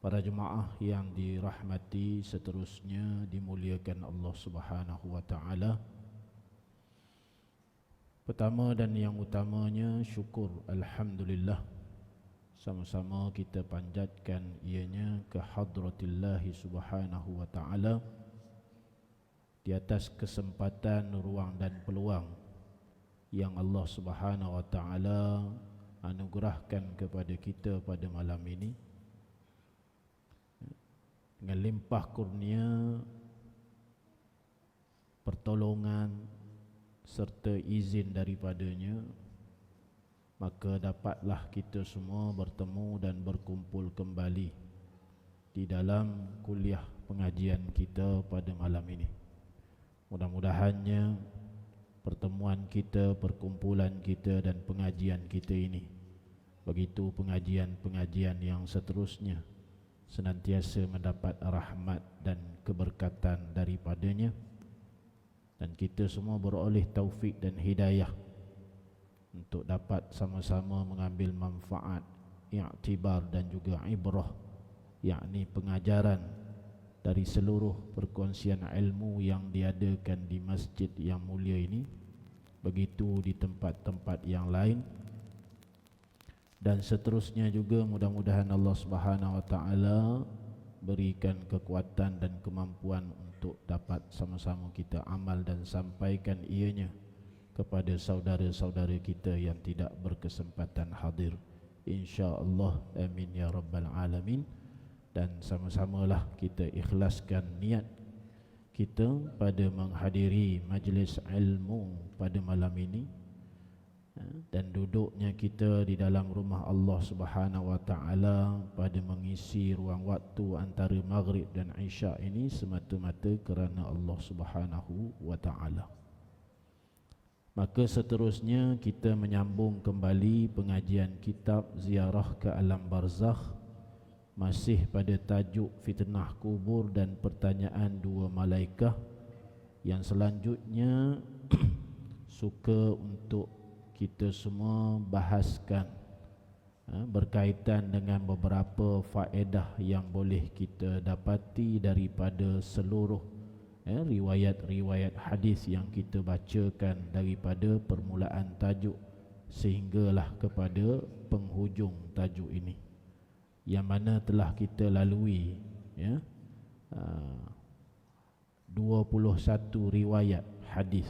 Para jemaah yang dirahmati, seterusnya dimuliakan Allah Subhanahu wa taala. Pertama dan yang utamanya syukur alhamdulillah. Sama-sama kita panjatkan ianya ke hadratillah Subhanahu wa taala di atas kesempatan, ruang dan peluang yang Allah Subhanahu wa taala anugerahkan kepada kita pada malam ini, dengan limpah kurnia, pertolongan serta izin daripadanya, maka dapatlah kita semua bertemu dan berkumpul kembali di dalam kuliah pengajian kita pada malam ini. Mudah-mudahannya pertemuan kita, perkumpulan kita dan pengajian kita ini, begitu pengajian-pengajian yang seterusnya, senantiasa mendapat rahmat dan keberkatan daripadanya, dan kita semua beroleh taufik dan hidayah untuk dapat sama-sama mengambil manfaat, i'tibar dan juga ibrah, yakni pengajaran dari seluruh perkongsian ilmu yang diadakan di masjid yang mulia ini, begitu di tempat-tempat yang lain. Dan seterusnya juga mudah-mudahan Allah Subhanahu wa taala berikan kekuatan dan kemampuan untuk dapat sama-sama kita amal dan sampaikan ianya kepada saudara-saudara kita yang tidak berkesempatan hadir, insya-Allah, amin ya rabbal alamin. Dan sama-samalah kita ikhlaskan niat kita pada menghadiri majlis ilmu pada malam ini, dan duduknya kita di dalam rumah Allah Subhanahu wa taala pada mengisi ruang waktu antara maghrib dan isya ini semata-mata kerana Allah Subhanahu wa taala. Maka seterusnya kita menyambung kembali pengajian kitab Ziarah ke Alam Barzakh, masih pada tajuk fitnah kubur dan pertanyaan dua malaikah, yang selanjutnya suka untuk kita semua bahaskan berkaitan dengan beberapa faedah yang boleh kita dapati daripada seluruh riwayat-riwayat hadis yang kita bacakan daripada permulaan tajuk sehinggalah kepada penghujung tajuk ini, yang mana telah kita lalui 21 riwayat hadis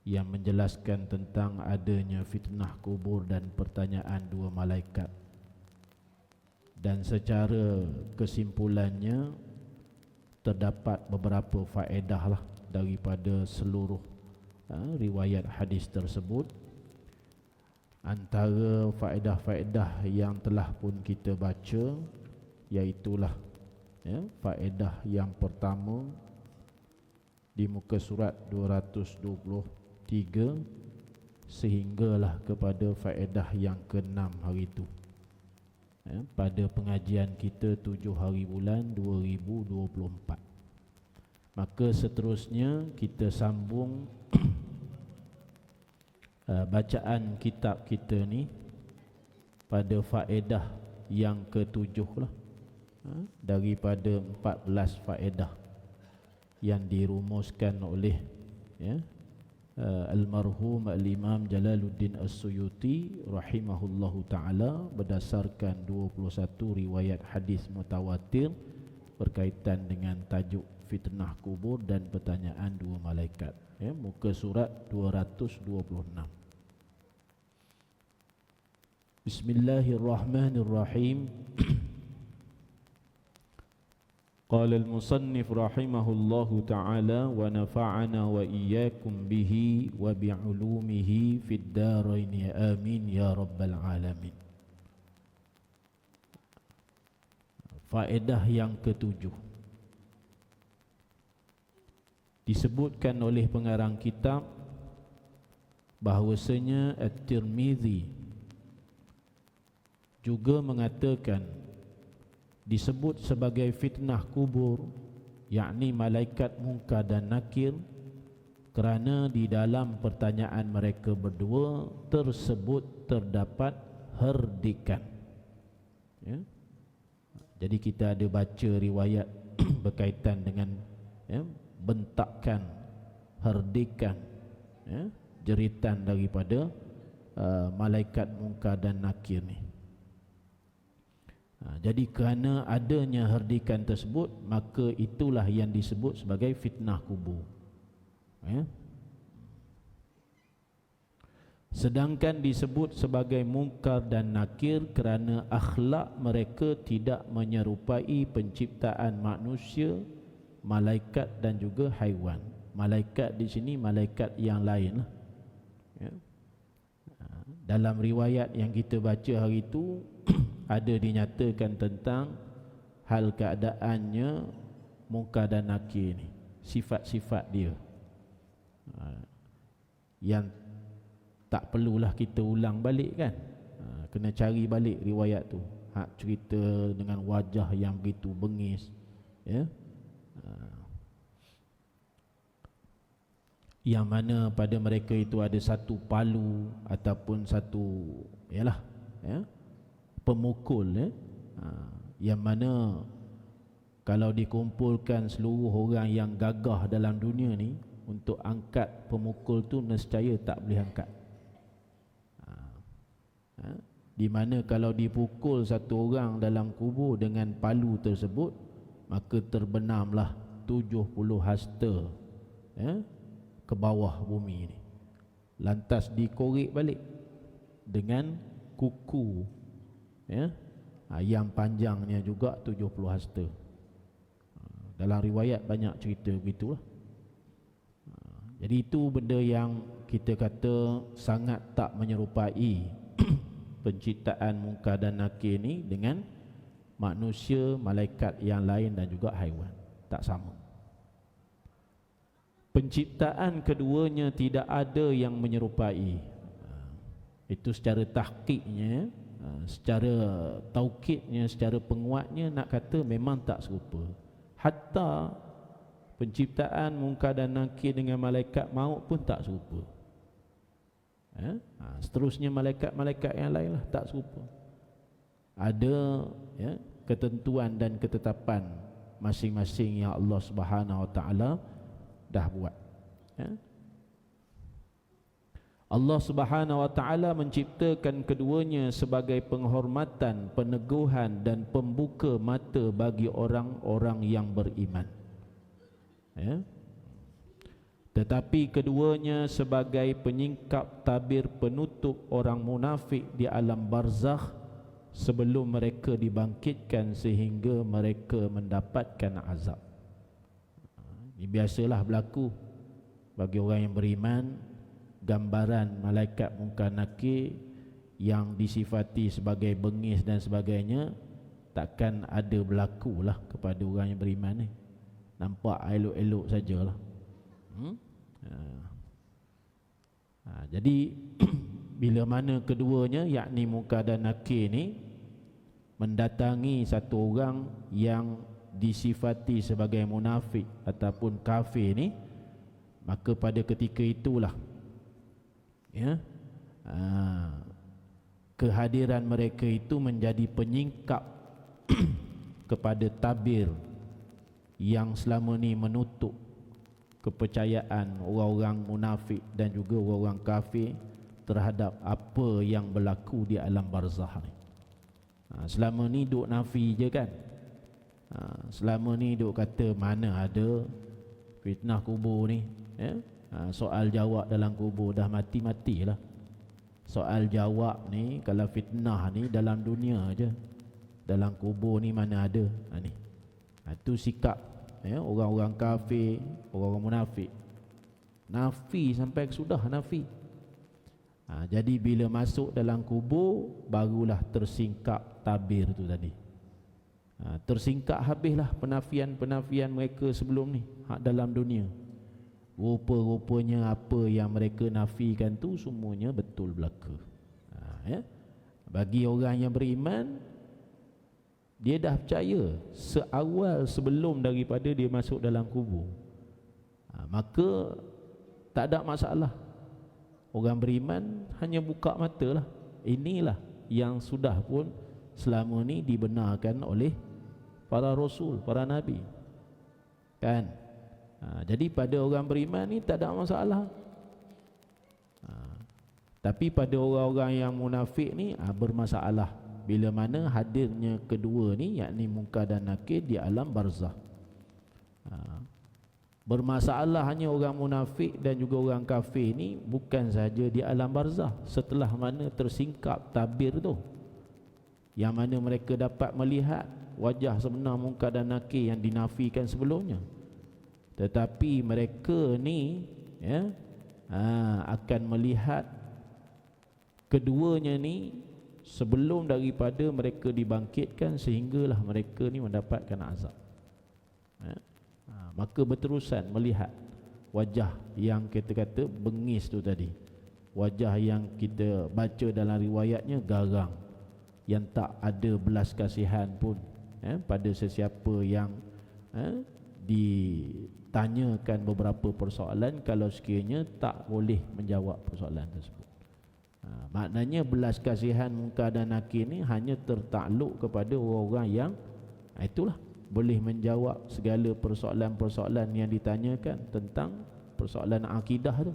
yang menjelaskan tentang adanya fitnah kubur dan pertanyaan dua malaikat. Dan secara kesimpulannya terdapat beberapa faedah lah daripada seluruh riwayat hadis tersebut. Antara faedah-faedah yang telah pun kita baca, iaitulah faedah yang pertama di muka surat 223 sehinggalah kepada faedah yang ke-6 hari itu, pada pengajian kita 7 hari bulan 2024. Maka seterusnya kita sambung bacaan kitab kita ni pada faedah yang ke-7 lah, daripada 14 faedah yang dirumuskan oleh almarhum al-Imam Jalaluddin As-Suyuti rahimahullahu taala berdasarkan 21 riwayat hadis mutawatir berkaitan dengan tajuk fitnah kubur dan pertanyaan dua malaikat, muka surat 226. Bismillahirrahmanirrahim. Qala al-musannif rahimahullahu ta'ala wa nafa'ana wa iyyakum bihi wa bi'ulumihi fid darain amin ya rabbal alamin. Faedah yang ke-7 disebutkan oleh pengarang kitab bahawasanya At-Tirmizi juga mengatakan disebut sebagai fitnah kubur, yakni malaikat Munkar dan Nakir, kerana di dalam pertanyaan mereka berdua tersebut terdapat herdikan. Jadi kita ada baca riwayat berkaitan dengan bentakan, herdikan, jeritan daripada malaikat Munkar dan Nakir ni. Jadi kerana adanya herdikan tersebut, maka itulah yang disebut sebagai fitnah kubur. Sedangkan disebut sebagai Munkar dan Nakir kerana akhlak mereka tidak menyerupai penciptaan manusia, malaikat dan juga haiwan. Malaikat di sini malaikat yang lain lah. Dalam riwayat yang kita baca hari itu ada dinyatakan tentang hal keadaannya Munkar dan Nakir ni, sifat-sifat dia yang tak perlulah kita ulang balik kan. Kena cari balik riwayat tu. Cerita dengan wajah yang begitu bengis, yang mana pada mereka itu ada satu palu ataupun satu pemukul, yang mana kalau dikumpulkan seluruh orang yang gagah dalam dunia ni untuk angkat pemukul tu, nescaya tak boleh angkat. Di mana kalau dipukul satu orang dalam kubur dengan palu tersebut, maka terbenamlah 70 hasta ke bawah bumi ni, lantas dikorek balik dengan kuku yang panjangnya juga 70 hasta. Dalam riwayat banyak cerita begitulah. Jadi itu benda yang kita kata sangat tak menyerupai penciptaan Munkar dan Nakir ni dengan manusia, malaikat yang lain dan juga haiwan. Tak sama. Penciptaan keduanya tidak ada yang menyerupai. Itu secara tahqiqnya, secara taukidnya, secara penguatnya nak kata memang tak serupa. Hatta penciptaan Munkar dan Nakir dengan malaikat maut pun tak serupa. Seterusnya malaikat-malaikat yang lain lah tak serupa. Ada ketentuan dan ketetapan masing-masing yang Allah Subhanahu Wa Taala dah buat. Allah Subhanahu Wa Taala menciptakan keduanya sebagai penghormatan, peneguhan dan pembuka mata bagi orang-orang yang beriman. Tetapi keduanya sebagai penyingkap tabir penutup orang munafik di alam barzakh sebelum mereka dibangkitkan sehingga mereka mendapatkan azab. Ini biasalah berlaku bagi orang yang beriman. Gambaran malaikat Munkar Nakir yang disifati sebagai bengis dan sebagainya takkan ada berlakulah kepada orang yang beriman ni. Nampak elok-elok sajalah. Jadi bila mana keduanya, yakni Munkar dan Nakir ni mendatangi satu orang yang disifati sebagai munafik ataupun kafir ni, maka pada ketika itulah kehadiran mereka itu menjadi penyingkap kepada tabir yang selama ni menutup kepercayaan orang-orang munafik dan juga orang-orang kafir terhadap apa yang berlaku di alam barzakh ni. Selama ni duk nafi je kan. Selama ni duk kata mana ada fitnah kubur ni, soal jawab dalam kubur dah mati-matilah. Soal jawab ni kalau fitnah ni dalam dunia je, dalam kubur ni mana ada. Ni itu sikap orang-orang kafir, orang-orang munafik. Nafi sampai sudah nafi. Jadi bila masuk dalam kubur barulah tersingkap tabir tu tadi. Tersingkap habislah penafian-penafian mereka sebelum ni dalam dunia. Rupa-rupanya apa yang mereka nafikan tu semuanya betul belaka. Bagi orang yang beriman, dia dah percaya seawal sebelum daripada dia masuk dalam kubur, maka tak ada masalah. Orang beriman hanya buka mata lah. Inilah yang sudah pun selama ni dibenarkan oleh para rasul, para nabi. Kan? Jadi pada orang beriman ni tak ada masalah. Tapi pada orang-orang yang munafik ni bermasalah bila mana hadirnya kedua ni, yakni munkar dan nakir di alam barzah. Bermasalah hanya orang munafik dan juga orang kafir ni bukan saja di alam barzah, setelah mana tersingkap tabir tu, yang mana mereka dapat melihat wajah sebenar munkar dan nakir yang dinafikan sebelumnya. Tetapi mereka ni akan melihat keduanya ni sebelum daripada mereka dibangkitkan, sehinggalah mereka ni mendapatkan azab. Maka berterusan melihat wajah yang kita kata bengis tu tadi, wajah yang kita baca dalam riwayatnya garang, yang tak ada belas kasihan pun pada sesiapa yang ditanyakan beberapa persoalan kalau sekiranya tak boleh menjawab persoalan tersebut. Maknanya belas kasihan munkar dan nakir ni hanya tertakluk kepada orang-orang yang itulah boleh menjawab segala persoalan-persoalan yang ditanyakan tentang persoalan akidah tu.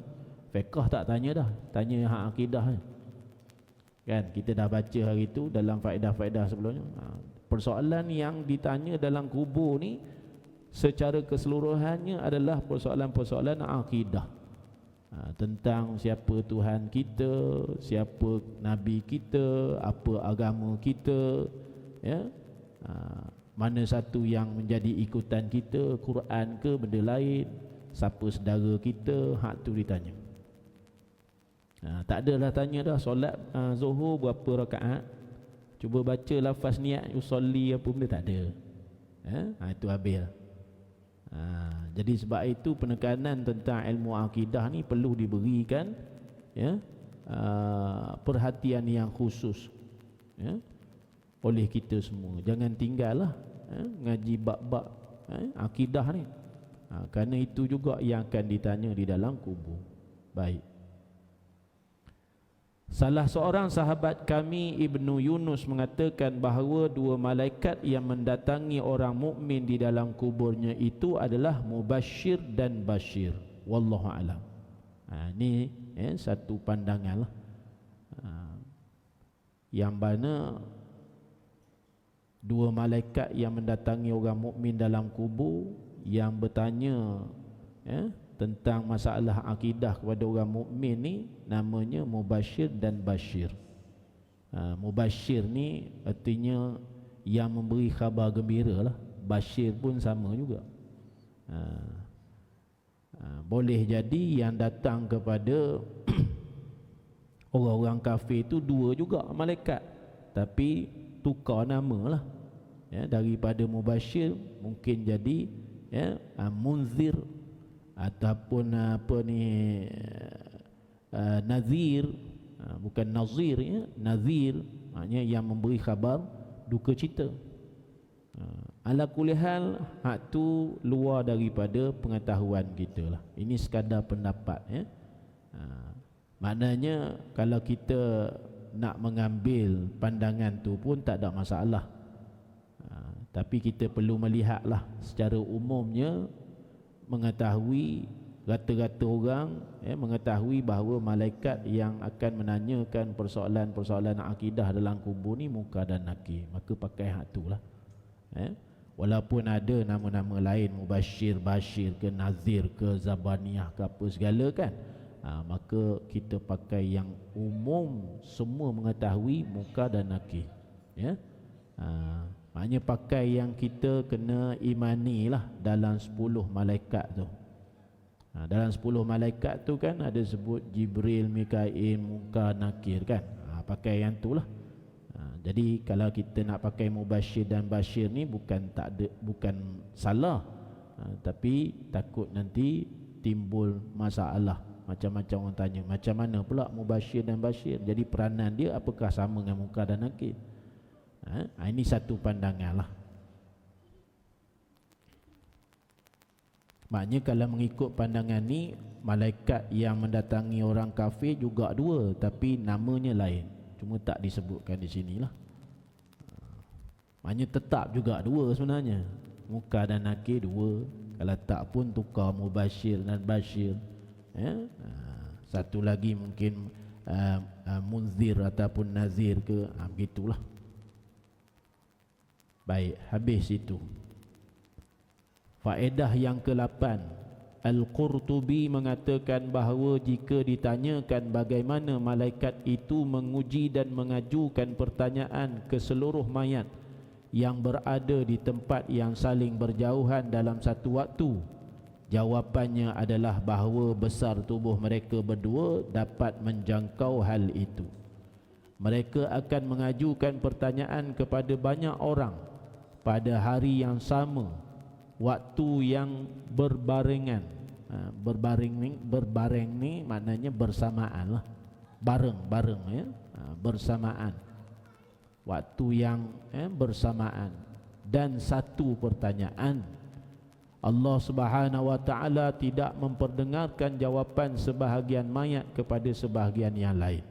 Fiqh tak tanya dah, tanya hak akidah kan. Kita dah baca hari tu dalam faedah-faedah sebelumnya. Persoalan yang ditanya dalam kubur ni secara keseluruhannya adalah persoalan-persoalan akidah. Tentang siapa Tuhan kita, siapa Nabi kita, apa agama kita, mana satu yang menjadi ikutan kita, Quran ke benda lain, siapa saudara kita, hak tu ditanya. Tak adalah tanya dah solat Zuhur berapa rakaat, cuba baca lafaz niat usolli apa benda, tak ada. Itu habis. Jadi sebab itu penekanan tentang ilmu akidah ni perlu diberikan perhatian yang khusus oleh kita semua. Jangan tinggallah ngaji bab-bab akidah ni, kerana itu juga yang akan ditanya di dalam kubur. Baik. Salah seorang sahabat kami Ibnu Yunus mengatakan bahawa dua malaikat yang mendatangi orang mukmin di dalam kuburnya itu adalah Mubashir dan Bashir. Wallahu alam. Ini satu pandangan lah, yang mana dua malaikat yang mendatangi orang mukmin dalam kubur yang bertanya tentang masalah akidah kepada orang mukmin ni namanya Mubashir dan Bashir. Mubashir ni artinya yang memberi khabar gembira lah. Bashir pun sama juga. Boleh jadi yang datang kepada orang-orang kafir itu dua juga malaikat, tapi tukar nama lah. Daripada Mubashir mungkin jadi Munzir, ataupun Nazir, bukan Nazir Nazir maknanya yang memberi khabar duka cita. Ala kulli hal, hak tu luar daripada pengetahuan kita lah. Ini sekadar pendapat maknanya kalau kita nak mengambil pandangan tu pun tak ada masalah, tapi kita perlu melihatlah secara umumnya, mengetahui rata-rata orang mengetahui bahawa malaikat yang akan menanyakan persoalan-persoalan akidah dalam kubur ni munkar dan nakir, maka pakai hak tu lah. Walaupun ada nama-nama lain, Mubashir, Bashir ke Nazir ke Zabaniyah ke apa segala kan, maka kita pakai yang umum, semua mengetahui munkar dan nakir. Maknanya pakai yang kita kena imani lah dalam 10 malaikat tu. Dalam 10 malaikat tu kan ada sebut Jibril, Mikail, Munkar, Nakir kan. Pakai yang tu lah. Jadi kalau kita nak pakai Mubashir dan Bashir ni bukan salah, tapi takut nanti timbul masalah. Macam-macam orang tanya, macam mana pula Mubashir dan Bashir? Jadi peranan dia apakah sama dengan Munkar dan Nakir? Ini satu pandangan lah. Maknanya kalau mengikut pandangan ni, malaikat yang mendatangi orang kafir juga dua, tapi namanya lain, cuma tak disebutkan di sinilah. Maknanya tetap juga dua sebenarnya, Munkar dan Nakir dua. Kalau tak pun tukar Mubashir dan Bashir, ya? Satu lagi mungkin Munzir ataupun Nazir ke, begitulah. Baik, habis itu. Faedah yang ke-8, Al-Qurtubi mengatakan bahawa jika ditanyakan bagaimana malaikat itu menguji dan mengajukan pertanyaan ke seluruh mayat yang berada di tempat yang saling berjauhan dalam satu waktu, jawapannya adalah bahawa besar tubuh mereka berdua dapat menjangkau hal itu. Mereka akan mengajukan pertanyaan kepada banyak orang pada hari yang sama, waktu yang berbarengan. Berbareng ni maknanya bersamaan lah, bareng ya, bersamaan, waktu yang bersamaan. Dan satu pertanyaan, Allah Subhanahu wa taala tidak memperdengarkan jawapan sebahagian mayat kepada sebahagian yang lain.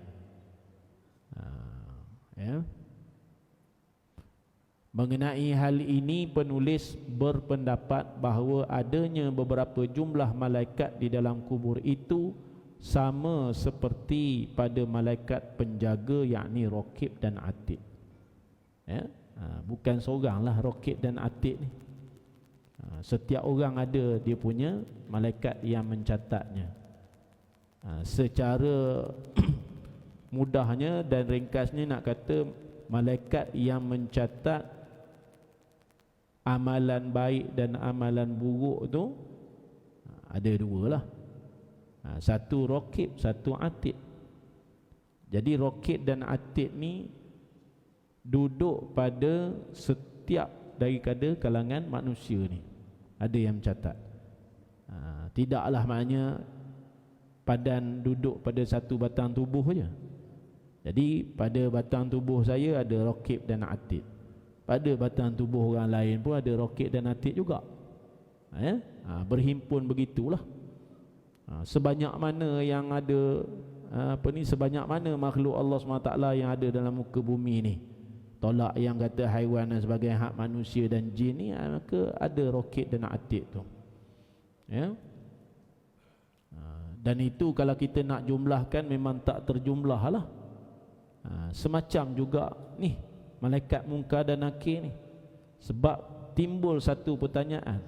Ya. Mengenai hal ini, penulis berpendapat bahawa adanya beberapa jumlah malaikat di dalam kubur itu sama seperti pada malaikat penjaga, yakni Raqib dan Atid. Ya? Bukan seorang lah Raqib dan Atid ni. Setiap orang ada dia punya malaikat yang mencatatnya. Secara mudahnya dan ringkasnya nak kata, malaikat yang mencatat amalan baik dan amalan buruk tu ada dua lah. Satu Raqib, satu Atid. Jadi Raqib dan Atid ni duduk pada setiap daripada kalangan manusia ni, ada yang mencatat. Tidaklah maknanya padan duduk pada satu batang tubuh je. Jadi pada batang tubuh saya ada Raqib dan Atid, pada batang tubuh orang lain pun ada Raqib dan Atid juga. Berhimpun begitulah. Sebanyak mana yang ada sebanyak mana makhluk Allah SWT yang ada dalam muka bumi ni, tolak yang kata haiwan dan sebagainya, hak manusia dan jin ni, maka ada Raqib dan Atid tu. Ya. Dan itu kalau kita nak jumlahkan memang tak terjumlah lah. Semacam juga ni malaikat Munkar dan Nakir ni. Sebab timbul satu pertanyaan,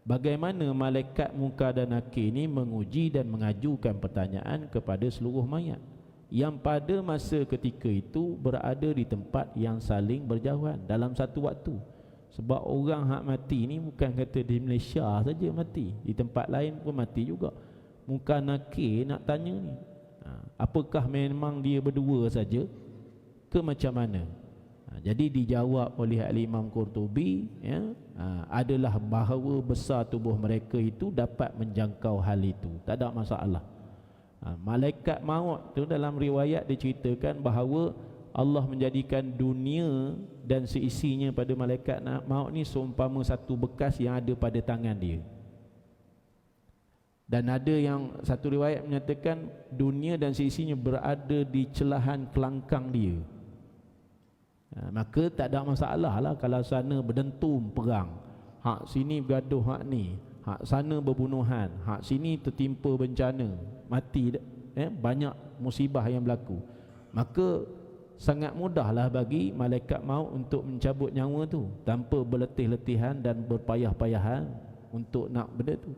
bagaimana malaikat Munkar dan Nakir ni menguji dan mengajukan pertanyaan kepada seluruh mayat yang pada masa ketika itu berada di tempat yang saling berjauhan dalam satu waktu. Sebab orang hak mati ni bukan kata di Malaysia saja mati, di tempat lain pun mati juga. Munkar Nakir nak tanya ni, apakah memang dia berdua saja ke macam mana? Jadi dijawab oleh Al-Imam Qurtubi, ya, adalah bahawa besar tubuh mereka itu dapat menjangkau hal itu, tak ada masalah. Malaikat maut tu dalam riwayat diceritakan bahawa Allah menjadikan dunia dan seisinya pada malaikat maut ni seumpama satu bekas yang ada pada tangan dia. Dan ada yang satu riwayat menyatakan dunia dan seisinya berada di celahan kelangkang dia. Maka tak ada masalah lah kalau sana berdentum perang, hak sini bergaduh hak ni, hak sana berbunuhan, hak sini tertimpa bencana, mati, banyak musibah yang berlaku. Maka sangat mudahlah bagi malaikat maut untuk mencabut nyawa tu tanpa berletih-letihan dan berpayah-payahan untuk nak benda tu.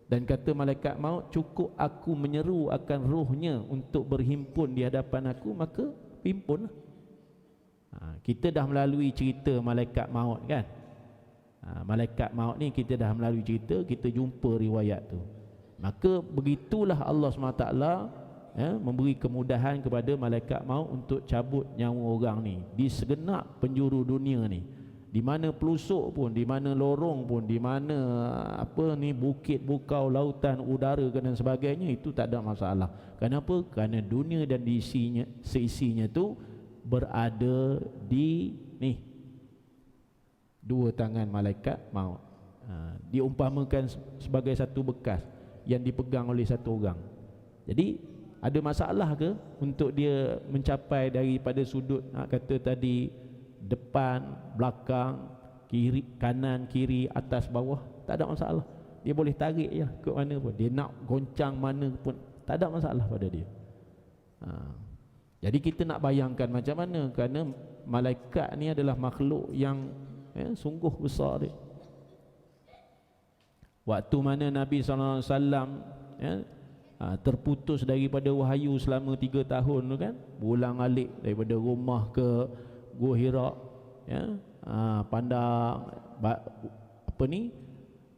Dan kata malaikat maut, cukup aku menyeru akan rohnya untuk berhimpun di hadapan aku, maka himpunlah. Kita dah melalui cerita malaikat maut kan. Malaikat maut ni kita dah melalui cerita, kita jumpa riwayat tu. Maka begitulah Allah SWT memberi kemudahan kepada malaikat maut untuk cabut nyawa orang ni di segenap penjuru dunia ni. Di mana pelusuk pun, di mana lorong pun, di mana bukit, bukau, lautan, udara dan sebagainya, itu tak ada masalah. Kenapa? Kerana dunia dan seisinya tu berada di dua tangan malaikat maut. Diumpamakan sebagai satu bekas yang dipegang oleh satu orang. Jadi ada masalah ke untuk dia mencapai daripada sudut kata tadi depan, belakang, kiri, kanan, kiri, atas, bawah, tak ada masalah. Dia boleh tarik je ke mana pun. Dia nak goncang mana pun, tak ada masalah pada dia. Jadi kita nak bayangkan macam mana, kerana malaikat ni adalah makhluk yang sungguh besar dia. Waktu mana Nabi SAW terputus daripada wahyu selama 3 tahun tu kan, ulang-alik daripada rumah ke Gua Hira, pandang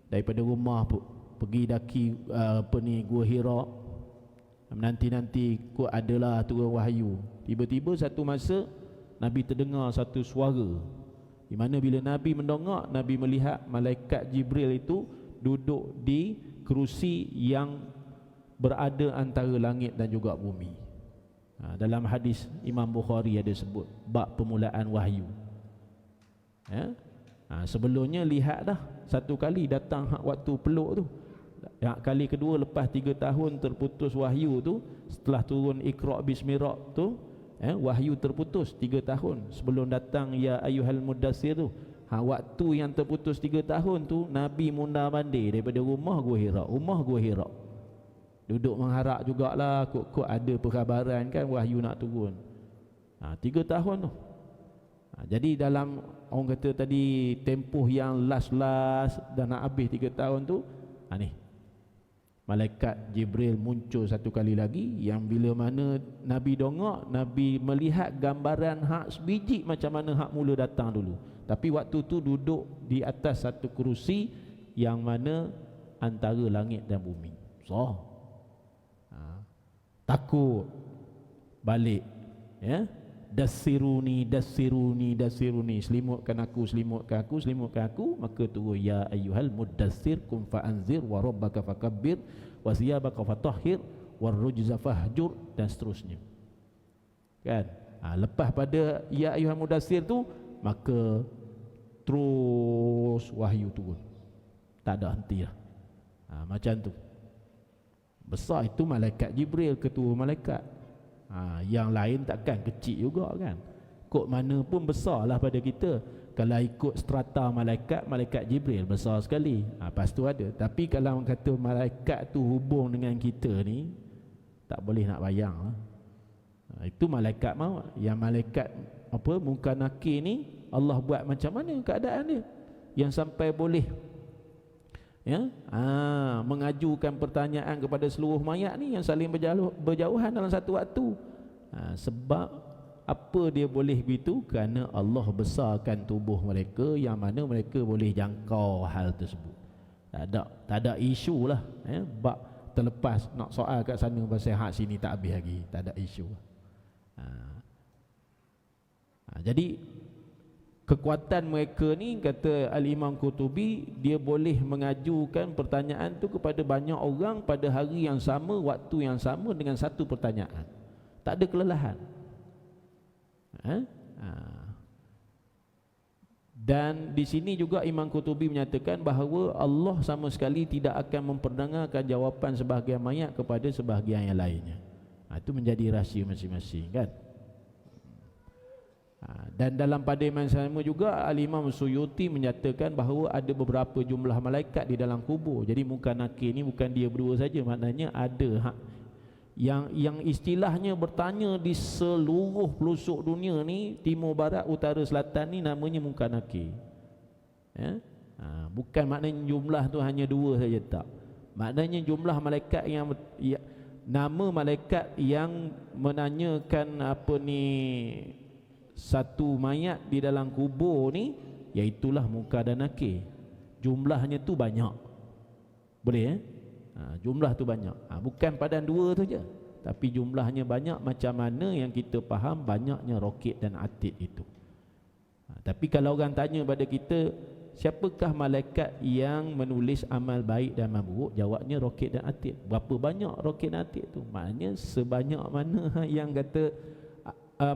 daripada rumah pergi daki Gua Hira, nanti kot adalah turun wahyu. Tiba-tiba satu masa Nabi terdengar satu suara, di mana bila Nabi mendongak, Nabi melihat malaikat Jibril itu duduk di kerusi yang berada antara langit dan juga bumi. Dalam hadis Imam Bukhari ada sebut bab permulaan wahyu. Sebelumnya lihat dah satu kali datang waktu peluk tu. Yang kali kedua lepas 3 tahun terputus wahyu tu, setelah turun Iqra' bismi Rabbik tu, wahyu terputus 3 tahun sebelum datang ya ayyuhal mudassir tu. Waktu yang terputus 3 tahun tu, Nabi mundar-mandir daripada rumah Gua Hira, duduk mengharap jugalah kok ada perkhabaran kan wahyu nak turun. 3 tahun tu. Jadi dalam orang kata tadi tempoh yang last dan nak habis 3 tahun tu, ni malaikat Jibril muncul satu kali lagi, yang bila mana Nabi dongak, Nabi melihat gambaran hak sebiji macam mana hak mula datang dulu. Tapi waktu tu duduk di atas satu kerusi yang mana antara langit dan bumi. Takut balik, Dassiruni, selimutkan aku, maka turun ya ayyuhal mudassir kum fa'anzir wa rabbaka fakabbir wa thiyabaka fatahhir war rujza fahjur, dan seterusnya. Kan? Lepas pada ya ayyuhal mudassir tu, maka terus wahyu turun, tak ada henti lah. Macam tu. Besar itu malaikat Jibril, ketua malaikat. Yang lain takkan kecil juga kan. Kok mana pun besar lah pada kita. Kalau ikut strata malaikat Jibril besar sekali. Lepas tu ada. Tapi kalau orang kata malaikat tu hubung dengan kita ni, tak boleh nak bayang lah. Itu malaikat maut. Yang malaikat Munkar Nakir ni, Allah buat macam mana keadaan dia, yang sampai boleh mengajukan pertanyaan kepada seluruh mayat ni yang saling berjauhan dalam satu waktu. Sebab apa dia boleh begitu? Kerana Allah besarkan tubuh mereka, yang mana mereka boleh jangkau hal tersebut. Tak ada isu lah. Bab terlepas nak soal kat sana pasal hak sini tak habis lagi, tak ada isu. Jadi kekuatan mereka ni, kata Al-Imam Qurtubi, dia boleh mengajukan pertanyaan tu kepada banyak orang pada hari yang sama, waktu yang sama, dengan satu pertanyaan. Tak ada kelelahan. Dan di sini juga Imam Qurtubi menyatakan bahawa Allah sama sekali tidak akan memperdengarkan jawapan sebahagian mayat kepada sebahagian yang lainnya. Itu menjadi rahsia masing-masing kan. Dan dalam pada yang sama juga Al-Imam Suyuti menyatakan bahawa ada beberapa jumlah malaikat di dalam kubur. Jadi Munkar Nakir ni bukan dia berdua saja, maknanya ada yang istilahnya bertanya di seluruh pelosok dunia ni, timur, barat, utara, selatan ni, namanya Munkar Nakir. Bukan maknanya jumlah tu hanya 2 saja, tak. Maknanya jumlah malaikat yang nama malaikat yang menanyakan satu mayat di dalam kubur ni, iaitulah Munkar dan Nakir. Jumlahnya tu banyak. Boleh jumlah tu banyak. Bukan padan 2 tu je, tapi jumlahnya banyak, macam mana yang kita faham banyaknya roket dan atid itu. Tapi kalau orang tanya pada kita, siapakah malaikat yang menulis amal baik dan amal buruk? Jawabnya roket dan atid. Berapa banyak roket dan atid tu? Maknanya sebanyak mana yang kata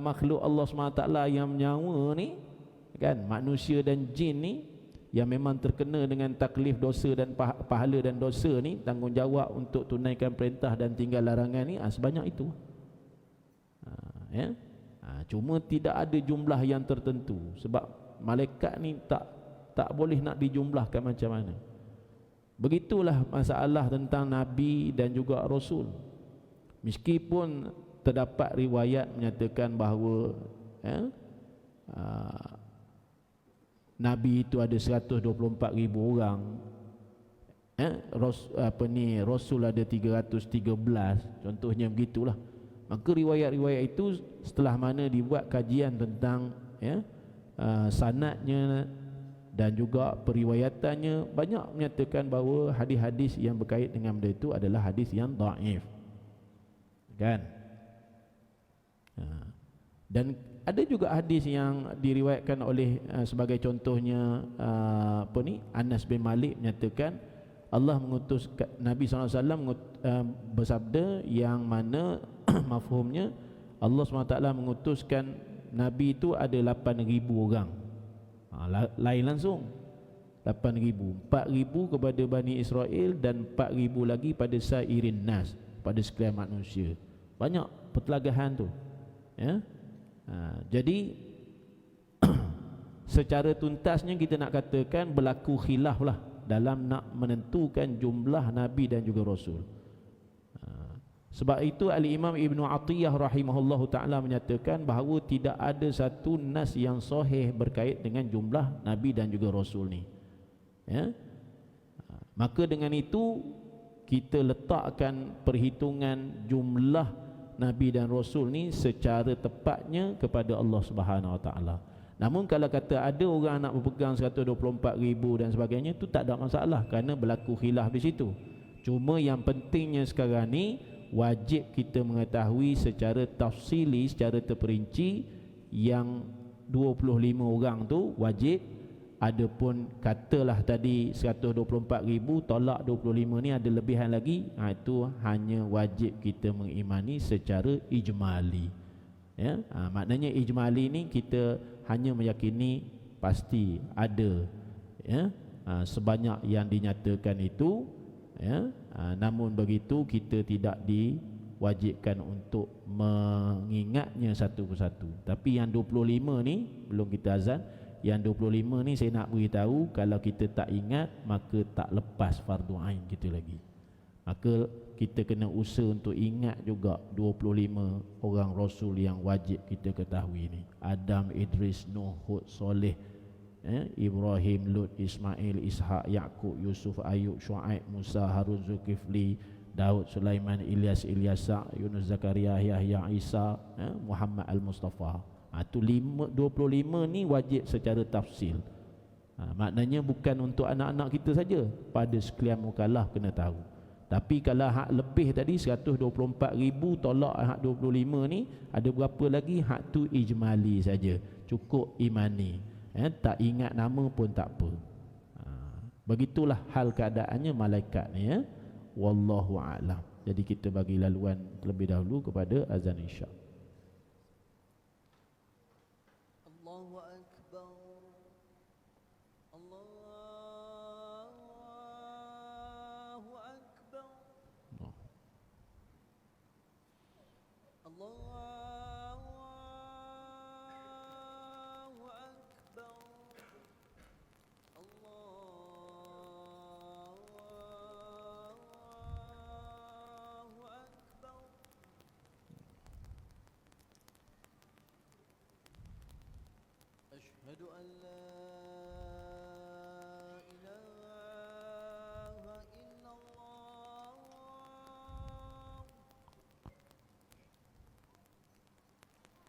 makhluk Allah SWT yang menyawa ni kan, manusia dan jin ni, yang memang terkena dengan taklif dosa dan pahala dan dosa ni, tanggungjawab untuk tunaikan perintah dan tinggal larangan ni, sebanyak itu. Cuma tidak ada jumlah yang tertentu, sebab malaikat ni tak boleh nak dijumlahkan macam mana. Begitulah masalah tentang Nabi dan juga Rasul. Meskipun terdapat riwayat menyatakan bahawa Nabi itu ada 124,000 orang, Rasul ada 313, contohnya begitulah. Maka riwayat-riwayat itu setelah mana dibuat kajian tentang sanadnya dan juga periwayatannya, banyak menyatakan bahawa hadis-hadis yang berkait dengan benda itu adalah hadis yang dhaif, kan? Dan ada juga hadis yang diriwayatkan oleh sebagai contohnya Anas bin Malik menyatakan Allah mengutus Nabi SAW bersabda, yang mana mafhumnya Allah SWT mengutuskan Nabi itu ada 8,000 orang. Lain langsung 8,000, 4,000 kepada Bani Israel dan 4,000 lagi pada sairin nas, pada sekalian manusia. Banyak pertelagahan tu, jadi secara tuntasnya kita nak katakan berlaku khilaf lah dalam nak menentukan jumlah Nabi dan juga Rasul. Sebab itu Al-Imam Ibn Atiyah rahimahullahu ta'ala menyatakan bahawa tidak ada satu nas yang sahih berkait dengan jumlah Nabi dan juga Rasul ni. Maka dengan itu kita letakkan perhitungan jumlah Nabi dan Rasul ni secara tepatnya kepada Allah Subhanahu Wa Ta'ala. Namun kalau kata ada orang nak berpegang 124,000 dan sebagainya, itu tak ada masalah kerana berlaku khilaf di situ. Cuma yang pentingnya sekarang ni wajib kita mengetahui secara tafsili, secara terperinci, yang 25 orang tu wajib. Adapun katalah tadi 124,000 tolak 25 ni ada lebihan lagi, itu hanya wajib kita mengimani secara ijmali. Maknanya ijmali ni kita hanya meyakini pasti ada, sebanyak yang dinyatakan itu, namun begitu kita tidak diwajibkan untuk mengingatnya satu persatu. Tapi yang 25 ni belum kita azan, yang 25 ni saya nak beritahu, kalau kita tak ingat maka tak lepas fardu ain kita lagi. Maka kita kena usaha untuk ingat juga 25 orang Rasul yang wajib kita ketahui ni. Adam, Idris, Nuh, Hud, Soleh, Ibrahim, Lut, Ismail, Ishak, Yaqub, Yusuf, Ayub, Shu'aib, Musa, Harun, Zulkifli, Daud, Sulaiman, Ilyas, Ilyasa, Yunus, Zakaria, Yahya, Isa, Muhammad Al-Mustafa. Itu 25 ni wajib secara tafsil. Maknanya bukan untuk anak-anak kita saja, pada sekalian mukallaf kena tahu. Tapi kalau hak lebih tadi 124,000 tolak hak 25 ni, ada berapa lagi? Hak tu ijmali saja, cukup imani. Tak ingat nama pun tak apa. Begitulah hal keadaannya malaikat ni, wallahu a'lam. Jadi kita bagi laluan terlebih dahulu kepada azan isya. Allahu akbar. Allahu akbar. Allahu akbar. Allahu akbar. Ashhadu an la ilaha illallah.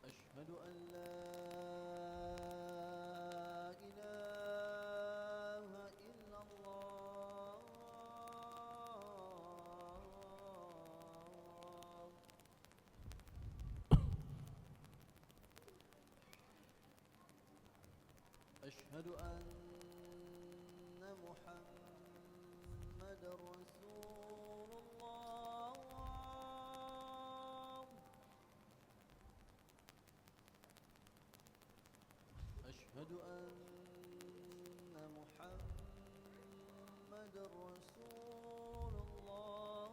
Ashhadu an la ilaha illallah. أشهد أن محمد رسول الله. أشهد أن محمد رسول الله.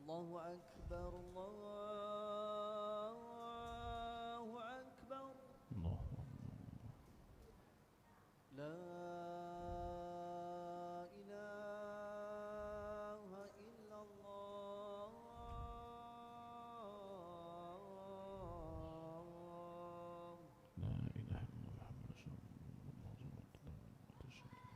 الله أكبر الله أكبر Allah. لا إله إلا الله La ilaha illallah Muhammadur Rasulullah.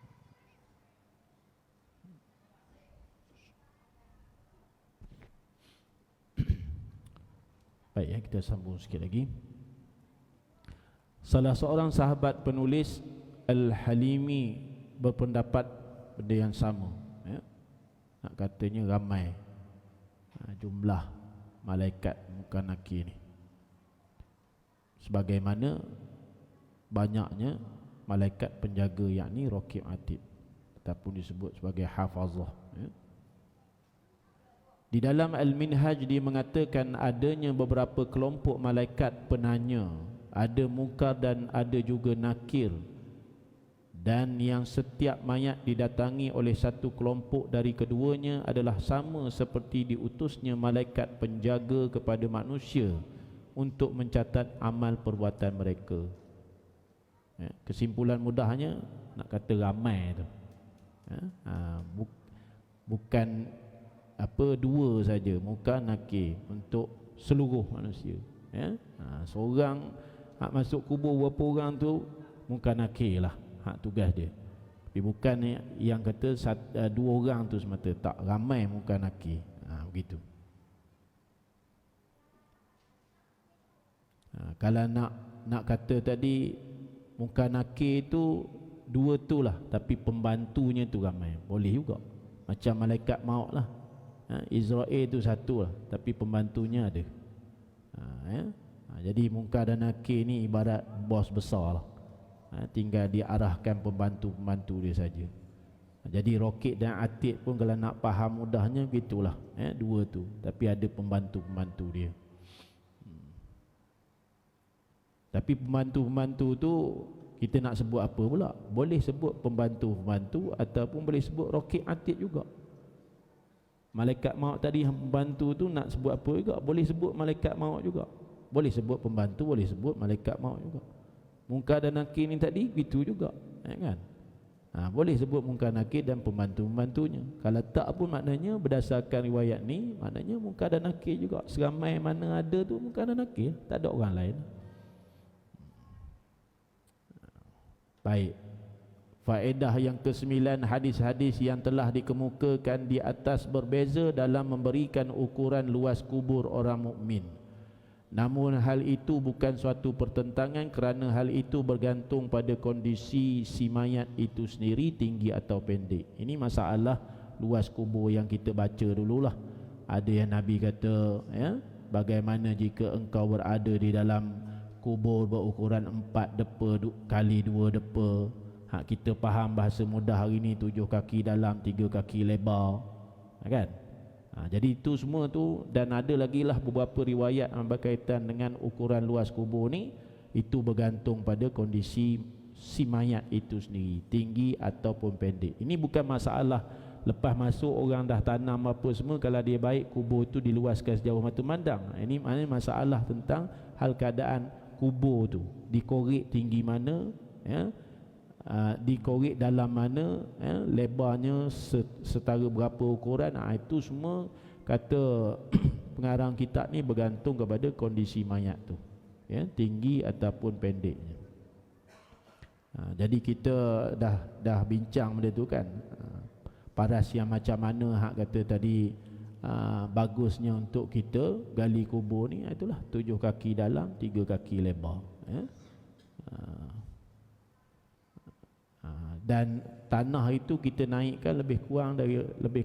Baik ya, kita sambung sikit lagi. Salah seorang sahabat penulis Al-Halimi berpendapat benda yang sama ya. Nak katanya ramai jumlah malaikat muka nakir ni, sebagaimana banyaknya malaikat penjaga, yakni Raqib Atid, ataupun disebut sebagai hafazah ya. Di dalam Al-Minhaj dia mengatakan adanya beberapa kelompok malaikat penanya, ada munkar dan ada juga nakir, dan yang setiap mayat didatangi oleh satu kelompok dari keduanya adalah sama seperti diutusnya malaikat penjaga kepada manusia untuk mencatat amal perbuatan mereka ya. Kesimpulan mudahnya nak kata ramai tu ya. Bukan dua saja muka nakir untuk seluruh manusia ya. Seorang hak masuk kubur berapa orang tu muka nakir lah hak tugas dia, tapi bukan yang kata dua orang tu semata, tak, ramai muka nakir begitu. Kalau nak kata tadi muka nakir tu dua tu lah, tapi pembantunya tu ramai, boleh juga. Macam malaikat maut lah, Israel tu satu lah, tapi pembantunya ada ya? Jadi munkar dan nakir ni ibarat bos besar lah, tinggal diarahkan pembantu-pembantu dia saja. Jadi Raqib dan Atid pun kalau nak faham mudahnya begitulah ya, dua tu, tapi ada pembantu-pembantu dia. Tapi pembantu-pembantu tu kita nak sebut apa pula? Boleh sebut pembantu-pembantu ataupun boleh sebut Raqib Atid juga. Malaikat maut tadi yang pembantu tu nak sebut apa juga? Boleh sebut malaikat maut juga. Boleh sebut pembantu, boleh sebut malaikat maut juga. Munkar dan nakir ni tadi begitu juga ya kan? Boleh sebut munkar nakir dan pembantu-pembantunya. Kalau tak pun maknanya berdasarkan riwayat ni, maknanya munkar dan nakir juga. Seramai mana ada tu munkar dan nakir, tak ada orang lain. Baik. Faedah yang ke-9, hadis-hadis yang telah dikemukakan di atas berbeza dalam memberikan ukuran luas kubur orang mukmin. Namun hal itu bukan suatu pertentangan, kerana hal itu bergantung pada kondisi si mayat itu sendiri, tinggi atau pendek. Ini masalah luas kubur yang kita baca dululah. Ada yang Nabi kata ya, bagaimana jika engkau berada di dalam kubur berukuran 4 depa kali 2 depa. Kita faham bahasa mudah hari ni, 7 kaki dalam, 3 kaki lebar kan? Jadi itu semua tu, dan ada lagi lah beberapa riwayat yang berkaitan dengan ukuran luas kubur ni. Itu bergantung pada kondisi si mayat itu sendiri, tinggi ataupun pendek. Ini bukan masalah lepas masuk orang dah tanam apa semua, kalau dia baik kubur tu diluaskan sejauh mata memandang. Ini maknanya masalah tentang hal keadaan kubur tu, dikorek tinggi mana ya, dikorek dalam mana ya, lebarnya setara berapa ukuran. Itu semua kata pengarang kitab ni bergantung kepada kondisi mayat tu ya, tinggi ataupun pendeknya. Jadi kita dah bincang benda tu kan, paras yang macam mana hak kata tadi bagusnya untuk kita gali kubur ni. Itulah 7 kaki dalam, 3 kaki lebar ya. Dan tanah itu kita naikkan lebih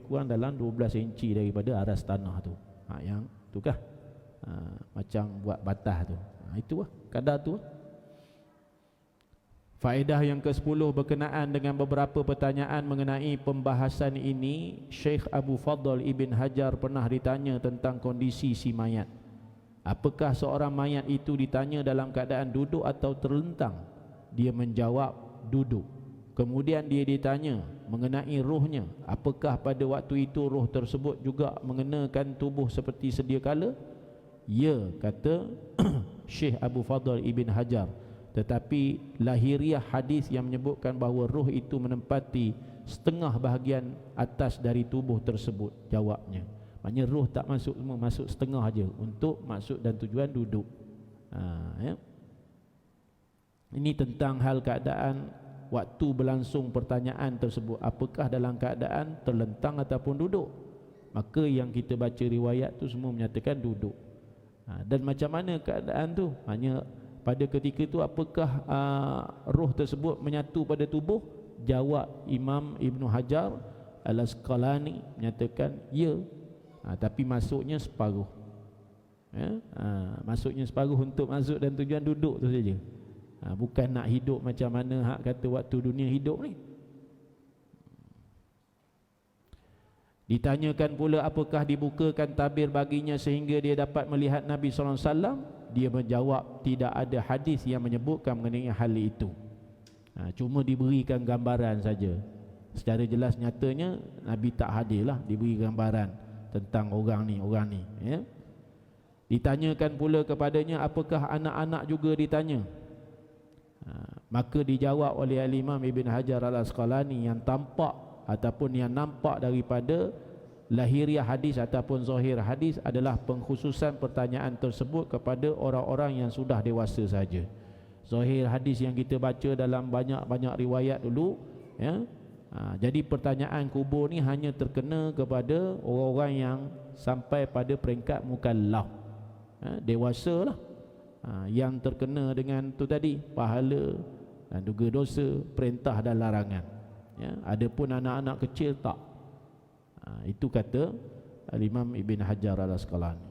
kurang dalam 12 inci daripada aras tanah tu. Yang tu kah? Macam buat batas tu. Itu lah kadar tu. Faedah yang ke-10 berkenaan dengan beberapa pertanyaan mengenai pembahasan ini. Syekh Abu Fadl Ibn Hajar pernah ditanya tentang kondisi si mayat. Apakah seorang mayat itu ditanya dalam keadaan duduk atau terlentang? Dia menjawab duduk. Kemudian dia ditanya mengenai rohnya, apakah pada waktu itu roh tersebut juga mengenakan tubuh seperti sedia kala? Ya, kata Syekh Abu Fadl Ibn Hajar. Tetapi lahiriah hadis yang menyebutkan bahawa roh itu menempati setengah bahagian atas dari tubuh tersebut. Jawabnya, maknanya roh tak masuk semua, masuk setengah aja untuk maksud dan tujuan duduk. Ya. Ini tentang hal keadaan waktu berlangsung pertanyaan tersebut, apakah dalam keadaan terlentang ataupun duduk. Maka yang kita baca riwayat tu semua menyatakan duduk. Dan macam mana keadaan tu? Hanya pada ketika itu apakah roh tersebut menyatu pada tubuh? Jawab Imam Ibn Hajar Al-Asqalani menyatakan ya, tapi masuknya separuh. Ya? Masuknya separuh untuk maksud dan tujuan duduk tu saja. Bukan nak hidup macam mana hak kata waktu dunia hidup ni. Ditanyakan pula apakah dibukakan tabir baginya sehingga dia dapat melihat Nabi SAW. Dia menjawab tidak ada hadis yang menyebutkan mengenai hal itu. Cuma diberikan gambaran saja. Secara jelas nyatanya Nabi tak hadirlah, diberi gambaran tentang orang ni ya. Ditanyakan pula kepadanya apakah anak-anak juga ditanya. Maka dijawab oleh Imam Ibn Hajar Al-Asqalani yang tampak ataupun yang nampak daripada lahiriah hadis ataupun zahir hadis adalah pengkhususan pertanyaan tersebut kepada orang-orang yang sudah dewasa saja. Zahir hadis yang kita baca dalam banyak-banyak riwayat dulu ya. Jadi pertanyaan kubur ni hanya terkena kepada orang-orang yang sampai pada peringkat mukallaf, dewasa lah. Yang terkena dengan tu tadi, pahala dan juga dosa, perintah dan larangan ya. Adapun anak-anak kecil tak. Itu kata Imam Ibn Hajar Al-Asqalani.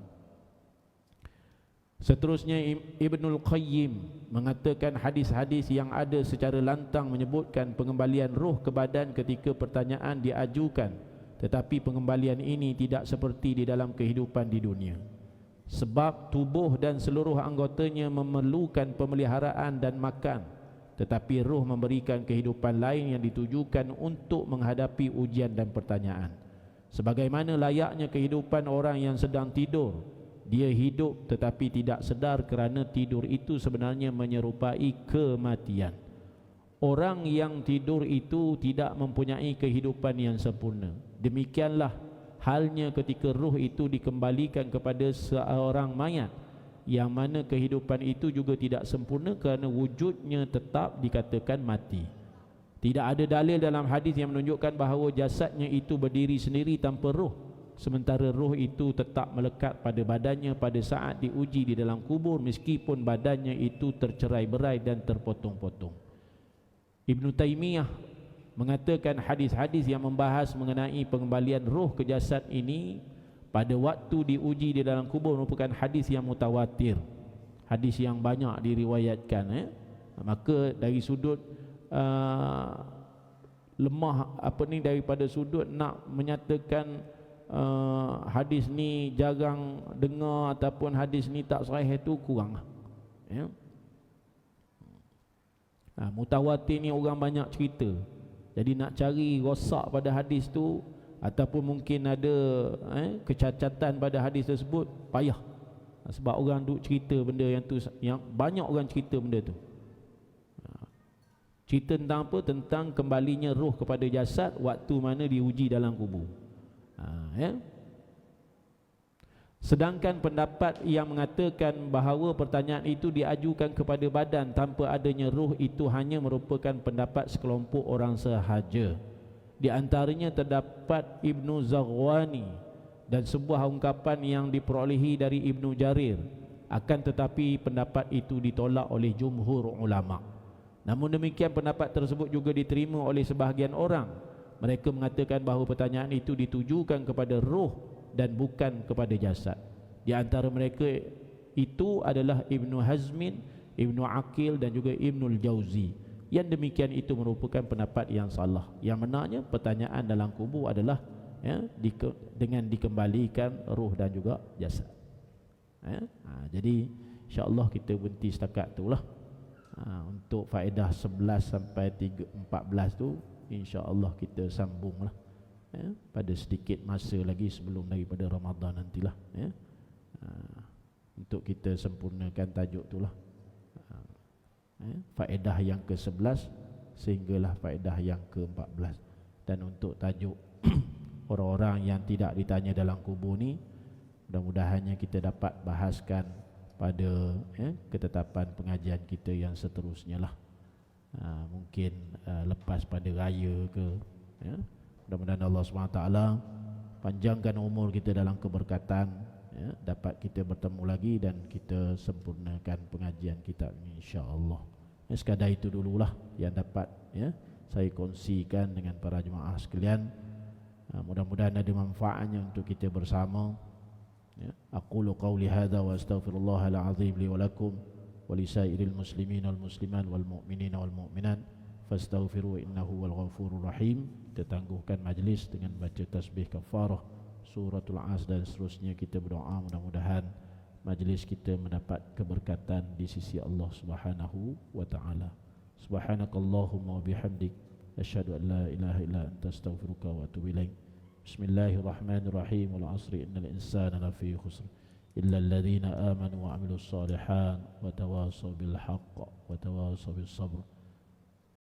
Seterusnya Ibnul Qayyim mengatakan hadis-hadis yang ada secara lantang menyebutkan pengembalian roh ke badan ketika pertanyaan diajukan, tetapi pengembalian ini tidak seperti di dalam kehidupan di dunia. Sebab tubuh dan seluruh anggotanya memerlukan pemeliharaan dan makan, tetapi roh memberikan kehidupan lain yang ditujukan untuk menghadapi ujian dan pertanyaan. Sebagaimana layaknya kehidupan orang yang sedang tidur, dia hidup tetapi tidak sedar kerana tidur itu sebenarnya menyerupai kematian. Orang yang tidur itu tidak mempunyai kehidupan yang sempurna. Demikianlah halnya ketika roh itu dikembalikan kepada seorang mayat, yang mana kehidupan itu juga tidak sempurna kerana wujudnya tetap dikatakan mati. Tidak ada dalil dalam hadis yang menunjukkan bahawa jasadnya itu berdiri sendiri tanpa roh, sementara roh itu tetap melekat pada badannya pada saat diuji di dalam kubur meskipun badannya itu tercerai-berai dan terpotong-potong. Ibn Taymiyah mengatakan hadis-hadis yang membahas mengenai pengembalian roh ke jasad ini pada waktu diuji di dalam kubur merupakan hadis yang mutawatir, hadis yang banyak diriwayatkan. Maka dari sudut lemah daripada sudut nak menyatakan hadis ni jarang dengar ataupun hadis ni tak sahih, itu kurang ya. Mutawatir ni orang banyak cerita, jadi nak cari rosak pada hadis tu ataupun mungkin ada kecacatan pada hadis tersebut payah. Sebab orang duk cerita benda yang tu, yang banyak orang cerita benda tu. Cerita tentang apa? Tentang kembalinya roh kepada jasad waktu mana diuji dalam kubur. Ya. Sedangkan pendapat yang mengatakan bahawa pertanyaan itu diajukan kepada badan tanpa adanya roh itu hanya merupakan pendapat sekelompok orang sahaja. Di antaranya terdapat Ibnu Zaghwani dan sebuah ungkapan yang diperolehi dari Ibnu Jarir. Akan tetapi pendapat itu ditolak oleh jumhur ulama'. Namun demikian pendapat tersebut juga diterima oleh sebahagian orang. Mereka mengatakan bahawa pertanyaan itu ditujukan kepada roh dan bukan kepada jasad. Di antara mereka itu adalah Ibnu Hazmin, Ibnu Aqil dan juga Ibnul Jauzi. Yang demikian itu merupakan pendapat yang salah. Yang benarnya pertanyaan dalam kubur adalah dengan dikembalikan roh dan juga jasad. Jadi insya-Allah kita berhenti setakat tu lah. Untuk faedah 11 sampai 14 tu insya-Allah kita sambung lah pada sedikit masa lagi sebelum daripada Ramadan nantilah untuk kita sempurnakan tajuk tu lah. Faedah yang ke-11 sehinggalah faedah yang ke-14. Dan untuk tajuk orang-orang yang tidak ditanya dalam kubur ni, mudah-mudahannya kita dapat bahaskan pada ketetapan pengajian kita yang seterusnya lah. Mungkin lepas pada raya ke, mudah-mudahan Allah SWT panjangkan umur kita dalam keberkatan, dapat kita bertemu lagi dan kita sempurnakan pengajian kita ini insya-Allah. Sekadar itu dululah yang dapat saya kongsikan dengan para jemaah sekalian. Mudah-mudahan ada manfaatnya untuk kita bersama. Aqulu qawli hadza wa astaghfirullahal azim li wa lakum wa lisairil muslimin wal muslimat wal mu'minin wal mu'minat fastaghfiru innahu wal ghafurur rahim. Kita tangguhkan majlis dengan baca tasbih kafarah, suratul As dan seterusnya. Kita berdoa mudah-mudahan majlis kita mendapat keberkatan di sisi Allah Subhanahu wa taala. Subhanakallahumma wa bihamdik asyhadu an la ilaha illa anta astaghfiruka wa atubu ilaik. Bismillahirrahmanirrahim. Wal 'asri innal insana lafi khusr illa alladhina amanu wa 'amilus solihat wa tawasaw bil haqq wa tawasaw bis sabr.